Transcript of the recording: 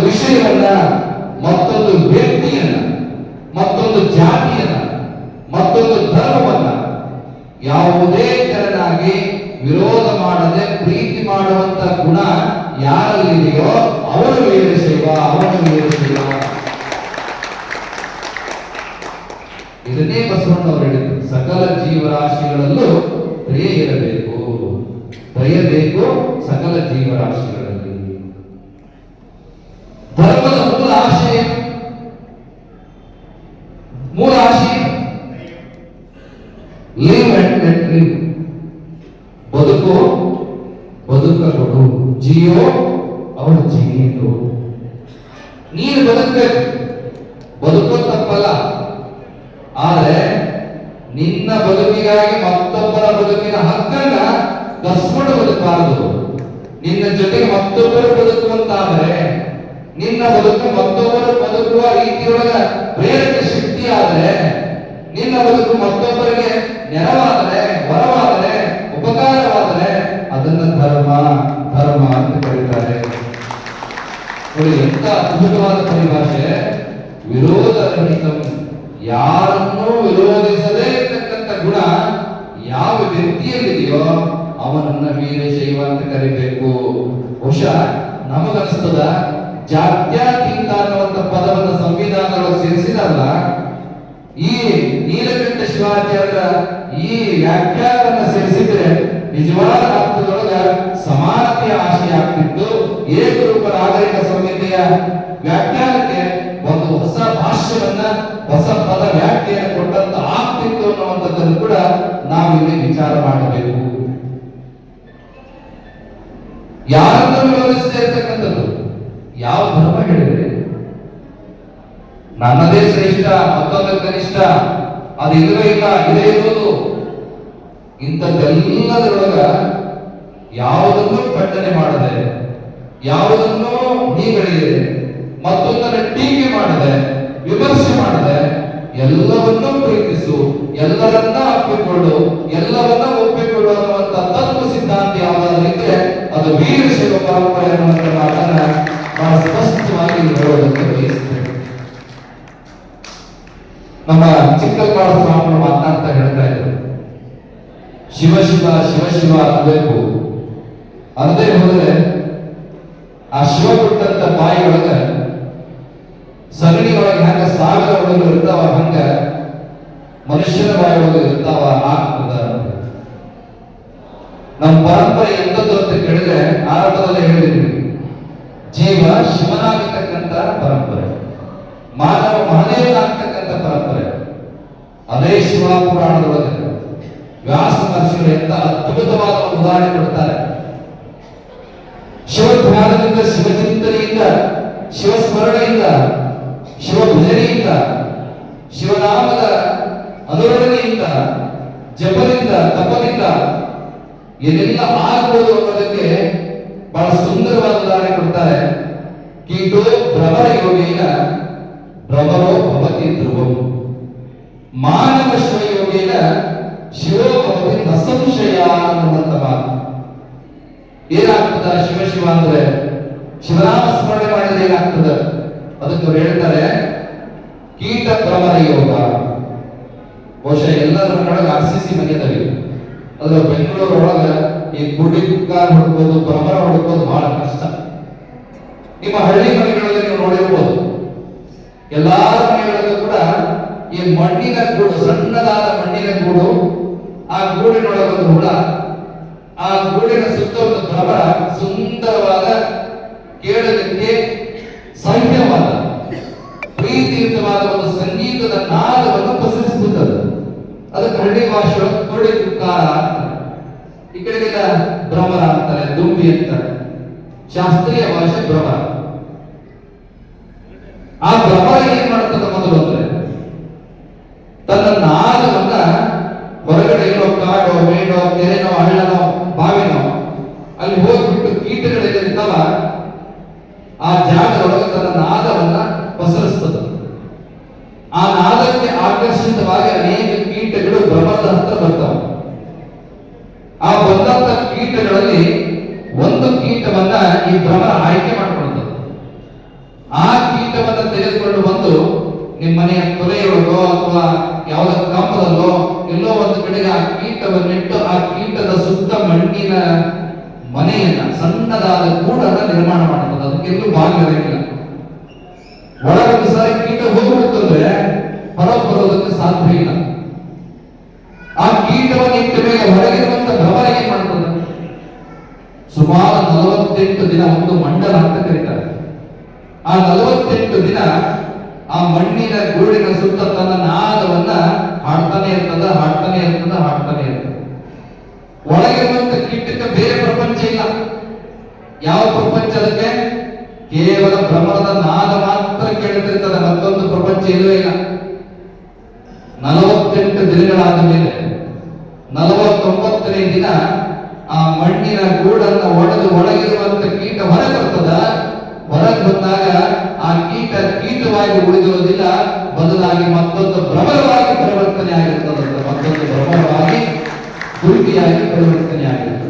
ವಿಷಯವನ್ನ, ಮತ್ತೊಂದು ವ್ಯಕ್ತಿಯನ್ನ, ಮತ್ತೊಂದು ಜಾತಿಯನ್ನ, ಮತ್ತೊಂದು ಧರ್ಮವನ್ನ ಯಾವುದೇ ತೆರನಾಗಿ ವಿರೋಧ ಮಾಡದೆ ಪ್ರೀತಿ ಮಾಡುವಂತ ಗುಣ ಯಾರಲ್ಲಿದೆಯೋ ಅವನು ವೀರಶೈವ, ಅವನು ವೀರಶೈವ. ಇದನ್ನೇ ಬಸವಣ್ಣವರು ಹೇಳಿದರು, ಸಕಲ ಜೀವರಾಶಿಗಳಲ್ಲೂ ದಯೆ ಇರಬೇಕು, ದಯೆ ಬೇಕು ಸಕಲ ಜೀವರಾಶಿಗಳಲ್ಲಿ. ಧರ್ಮದ ಮೂಲ ಆಶಯ, ಮೂಲ ಆಶಯ ಲಿವ್ ಅಂಡ್ ಲೆಟ್ ಲಿವ್, ಬದುಕು ಬದುಕಬಹುದು, ಜಿಯೋ ಅವಳು ಜೀವಿತು. ನೀನು ಬದುಕಬೇಕು, ಬದುಕೋ ತಪ್ಪಲ್ಲ, ಆದರೆ ನಿನ್ನ ಬದುಕಿಗಾಗಿ ಮತ್ತೊಬ್ಬರ ಬದುಕಿನ ಹಕ್ಕನ್ನ ಕಸ್ಕೊಂಡು ಬದುಕಬಾರದು. ನಿನ್ನ ಜೊತೆಗೆ ಮತ್ತೊಬ್ಬರು ಬದುಕುವಂತಾದರೆ, ನಿನ್ನ ಬದುಕು ಮತ್ತೊಬ್ಬರು ಬದುಕುವ ರೀತಿಯೊಳಗ ಪ್ರೇರಕ ಶಕ್ತಿ ಆದರೆ, ನಿನ್ನ ಬದುಕು ಮತ್ತೊಬ್ಬರಿಗೆ ನೆರವಾದರೆ, ವರವಾದರೆ, ಉಪಕಾರವಾದರೆ ಅದನ್ನ ಧರ್ಮ ಧರ್ಮ ಅಂತ ಕರೀತಾರೆ. ನೋಡಿ ಎಂತ ಅದ್ಭುತವಾದ ಪರಿಭಾಷೆ. ವಿರೋಧ ರಹಿತಂ, ಯಾರನ್ನೂ ವಿರೋಧಿಸದೇ ಇರ್ತಕ್ಕಂಥ ಗುಣ ಯಾವ ವ್ಯಕ್ತಿಯಲ್ಲಿದೆಯೋ ಅವನನ್ನ ವೀರಶೈವ ಅಂತ ಕರಿಬೇಕು. ಬಹುಶಃ ನಮಗನಿಸ್ತದ ಜಾತ್ಯತೀತ ಅನ್ನುವಂಥ ಪದವನ್ನು ಸಂವಿಧಾನದೊಳಗೆ ಸೇರಿಸಿದಲ್ಲ, ಈ ನೀಲಕಂಠ ಶಿವಾಚಾರ್ಯರ ಈ ವ್ಯಾಖ್ಯಾನವನ್ನು ಸೇರಿಸಿದ್ರೆ ನಿಜವಾದ ಅರ್ಥದೊಳಗ ಸಮಾನತೆಯ ಆಶಯ ಆಗ್ತಿತ್ತು. ಏಕರೂಪ ನಾಗರಿಕ ಸಂಹಿತೆಯ ವ್ಯಾಖ್ಯಾನಕ್ಕೆ ಒಂದು ಹೊಸ ಭಾಷ್ಯವನ್ನ, ಹೊಸ ಪದ ವ್ಯಾಖ್ಯೆಯನ್ನು ಕೊಟ್ಟಂತ ಆಗ್ತಿತ್ತು ಅನ್ನುವಂಥದ್ದನ್ನು ಕೂಡ ನಾವಿಲ್ಲಿ ವಿಚಾರ ಮಾಡಬೇಕು. ಯಾರನ್ನು ವಿರೋಧಿಸದೇ ಇರ್ತಕ್ಕಂಥದ್ದು ಯಾವ ಧರ್ಮ ಹೇಳಿದ್ರೆ ನನ್ನದೇ ಶ್ರೇಷ್ಠ, ಮತ್ತೊಂದು ಕನಿಷ್ಠ, ಅದು ಇಲ್ಲವೇ ಇಲ್ಲ, ಇದೇ ಇರೋದು, ಇಂಥದ್ದೆಲ್ಲದರೊಳಗ ಯಾವುದನ್ನು ಖಂಡನೆ ಮಾಡದೆ, ಯಾವುದನ್ನು ಹೀಗಳಿದೆ, ಮತ್ತೊಂದನ್ನು ಟೀಕೆ ಮಾಡದೆ, ವಿಮರ್ಶೆ ಮಾಡದೆ, ಎಲ್ಲವನ್ನೂ ಪ್ರೀತಿಸು, ಎಲ್ಲರನ್ನ ಅಪ್ಪಿಕೊಳ್ಳು, ಎಲ್ಲವನ್ನ ಒಪ್ಪಿಕೊಳ್ಳು ಅನ್ನುವಂಥ ತತ್ವ ಸಿದ್ಧಾಂತ ಯಾವುದಾದ್ರೂ ಇದ್ರೆ ಅದು ವೀರಶೈವ ಪರಂಪರೆ ಅನ್ನುವಂಥ ಮಾತನ್ನ ಬಹಳ ಸ್ಪಷ್ಟವಾಗಿ ಹೇಳೋದಕ್ಕೆ ಬಯಸ್ತೇನೆ. ನಮ್ಮ ಚಿಕ್ಕಲ್ಪಾಡ ಸ್ವಾಮಿಗಳು ಮಾತನಾಡ್ತಾ ಹೇಳ್ತಾ ಇದ್ರು, ಶಿವ ಶಿವ ಶಿವ ಶಿವ ಅನ್ನಬೇಕು, ಅಲ್ಲದೆ ಹೋದ್ರೆ ಆ ಶಿವ ಕೊಟ್ಟಂತ ಬಾಯಿ ಒಳಗ ಸಗಣಿ ಒಳಗೆ ಹಂಗ ಸಾವಿರ ಒಳಗೆ ಇರ್ತಾವ, ಹಂಗ ಮನುಷ್ಯನ ಬಾಯಿ ಒಳಗೆ ಇರ್ತಾವ ಆಗ್ತದ. ನಮ್ಮ ಪರಂಪರೆ ಎಂತದ್ದು ಅಂತ ಕೇಳಿದ್ರೆ ಆರಂಭದಲ್ಲೇ ಹೇಳಿದ್ವಿ, ಜೀವ ಶಿವನಾಗತಕ್ಕಂತ ಪರಂಪರೆ, ಮಾನವ ಮಹಾದೇವನಾಗ್ತಕ್ಕಂಥ ಪರಂಪರೆ. ಅದೇ ಶಿವ ಪುರಾಣದೊಳಗೆ ವ್ಯಾಸ ಮಹರ್ಷಿಗಳು ಎಂತ ಅದ್ಭುತವಾದ ಉದಾಹರಣೆ ಕೊಡ್ತಾರೆ. ಶಿವಧ್ಯಾನದಿಂದ, ಶಿವಚಿಂತನೆಯಿಂದ, ಶಿವಸ್ಮರಣೆಯಿಂದ, ಶಿವಭಜನೆಯಿಂದ, ಶಿವನಾಮದ ಅನುರಣನೆಯಿಂದ, ಜಪದಿಂದ, ತಪದಿಂದ ಏನೆಲ್ಲ ಆಗ್ಬೋದು ಅನ್ನೋದಕ್ಕೆ ಬಹಳ ಸುಂದರವಾದ ಉದಾಹರಣೆ ಕೊಡ್ತಾರೆ. ಕೀಟೋ ಭ್ರಮರ ಯೋಗೇನ ಭ್ರಮರೋ ಭವತಿ ಧ್ರುವಂ, ಮಾನವ ಶಿವಯೋಗೇನ ಶಿವೋ ಭವತಿ ನ ಸಂಶಯ ಅನ್ನುವಂತ ಮಾತು. ಏನಾಗ್ತದ ಶಿವ ಶಿವ ಅಂದ್ರೆ, ಶಿವನಾಮ ಸ್ಮರಣೆ ಮಾಡಿದ್ರೆ ಏನಾಗ್ತದ? ಅದಕ್ಕೆ ಅವ್ರು ಹೇಳ್ತಾರೆ ಕೀಟ ಭ್ರಮರ ಯೋಗ. ಬಹುಶಃ ಎಲ್ಲರೊಳಗೆ RCC ಮನೆಯದಲ್ಲಿ, ಅದ್ರ ಬೆಂಗಳೂರೊಳಗ ಈ ಗುಡಿ ಕಾರ್ ಹುಡುಕೋದು, ಭ್ರಮರ ಹುಡುಕೋದು ಬಹಳ ಕಷ್ಟ. ನಿಮ್ಮ ಹಳ್ಳಿ ಮನೆಗಳಲ್ಲಿ ನೀವು ನೋಡಿರ್ಬೋದು, ಎಲ್ಲಾರ ಮನೆಗಳಲ್ಲೂ ಕೂಡ ಈ ಮಣ್ಣಿನ ಗೂಡು, ಸಣ್ಣದಾದ ಮಣ್ಣಿನ ಗೂಡು, ಆ ಗೂಡಿನೊಳಗೆ ಒಂದು ಹುಳ, ಆ ಗೂಡಿನ ಸುತ್ತ ಒಂದು ಭ್ರಮರ, ಸುಂದರವಾದ ಕೇಳಲಿಕ್ಕೆ ಸಹ್ಯವಾದ ಪ್ರೀತಿಯುತವಾದ ಒಂದು ಸಂಗೀತದ ನಾದವನ್ನು ಪಸರಿಸುತ್ತದೆ. ಅದಕ್ಕೆ ಹಳ್ಳಿ ಭಾಷೆಯೊಳಗೆ ಕೊಡಿ ಕುಕ್ಕಾರ ಅಂತಾರೆ, ಈ ಕಡೆಗೆಲ್ಲ ಭ್ರಮರ ಅಂತಾರೆ, ದುಂಬಿ ಅಂತಾರೆ. ಶಾಸ್ತ್ರೀಯ ಭಾಷೆ ಭ್ರಮರ. ಆ ಭ್ರಮರ ಏನ್ ಮಾಡ್ತದ ಮೊದಲು ಅಂದ್ರೆ, ತನ್ನ ನಾದವನ್ನ ಹೊರಗಡೆ ಇರೋ ಕಾಡೋ, ಮೇಡೋ, ಕೆರೆನೋ, ಹಳ್ಳನೋ, ಬಾವಿನೋ ಅಲ್ಲಿ ಹೋಗ್ಬಿಟ್ಟು ಕೀಟಗಳಿರ್ತಾವ ಆ ಜಾಗದೊಳಗೆ ತನ್ನ ನಾದವನ್ನ ಪಸರಿಸ್ತದೆ. ಆ ನಾದಕ್ಕೆ ಆಕರ್ಷಿತವಾಗಿ ಅನೇಕ ಕೀಟಗಳು ಭ್ರಮರದ ಹತ್ರ ಬರ್ತಾವೆ. ಆ ಬಂದಂತ ಕೀಟಗಳಲ್ಲಿ ಒಂದು ಕೀಟವನ್ನ ಈ ಭ್ರಮರ ಆಯ್ಕೆ ಮಾಡ್ಕೊಳ್ತದೆ. ಆ ಕೀಟವನ್ನು ತೆಗೆದುಕೊಂಡು ಬಂದು ನಿಮ್ಮ ಮನೆಯ ತೊಲೆಯೊಳಗೋ ಅಥವಾ ಯಾವುದೋ ಕಂಬದಲ್ಲೋ ಎಲ್ಲೋ ಒಂದು ಕಡೆಗೆ ಆ ಕೀಟವನ್ನಿಟ್ಟು ಆ ಕೀಟದ ಸುತ್ತ ಮಣ್ಣಿನ ಮನೆಯನ್ನ ಸಣ್ಣದಾದ ಗೂಡನ್ನ ನಿರ್ಮಾಣ ಮಾಡುತ್ತದೆ. ಅದಕ್ಕೆಲ್ಲೂ ಬಾಗಿಲಿರಂಗಿಲ್ಲ. ಒಳಗೊಂದು ಸಾರಿ ಕೀಟ ಹೋಗ್ಬಿಡ್ತಂದ್ರೆ ಹೊರ ಬರೋದಕ್ಕೆ ಸಾಧ್ಯ ಇಲ್ಲ. ಆ ಕೀಟವನ್ನು ಇಟ್ಟ ಮೇಲೆ ಹೊರಗಿರುವಂತ ಭ್ರಮರ ಏನ್ ಮಾಡ್ತದೆ? ಸುಮಾರು 48 ದಿನ ಒಂದು ಮಂಡಲ ಅಂತ ಕರೀತಾರೆ. ಆ 48 ದಿನ ಆ ಮಣ್ಣಿನ ಗೂಡಿನ ಸುತ್ತ ತನ್ನ ನಾದವನ್ನ ಹಾಡ್ತಾನೆ ಇರ್ತದೆ. ಒಳಗಿರುವಂತ ಕೀಟಕ್ಕೆ ಬೇರೆ ಪ್ರಪಂಚ ಇಲ್ಲ. ಯಾವ ಪ್ರಪಂಚ ಅದಕ್ಕೆ? ಕೇವಲ ಭ್ರಮರದ ನಾದ ಮಾತ್ರ ಕೇಳುತ್ತಿರ್ತದೆ, ಮತ್ತೊಂದು ಪ್ರಪಂಚ ಇಲ್ಲವೇ ಇಲ್ಲ. 48 ದಿನಗಳಾದ ಮೇಲೆ 49ನೇ ದಿನ ಆ ಮಣ್ಣಿನ ಗೂಡನ್ನು ಒಡೆದು ಒಳಗಿರುವಂತ ಕೀಟ ಹೊರಗೆ ಬರ್ತದ. ಹೊರಗೆ ಬಂದಾಗ ಆ ಕೀಟವಾಗಿ ಉಳಿದಿರುವುದಿಲ್ಲ, ಬದಲಾಗಿ ಮತ್ತೊಂದು ಭ್ರಮರವಾಗಿ ಪರಿವರ್ತನೆ ಆಗಿರ್ತದೆ. ಮತ್ತೊಂದು ಭ್ರಮರವಾಗಿ ಗುರುತಿಯಾಗಿ ಪರಿವರ್ತನೆ ಆಗಿರ್ತದೆ.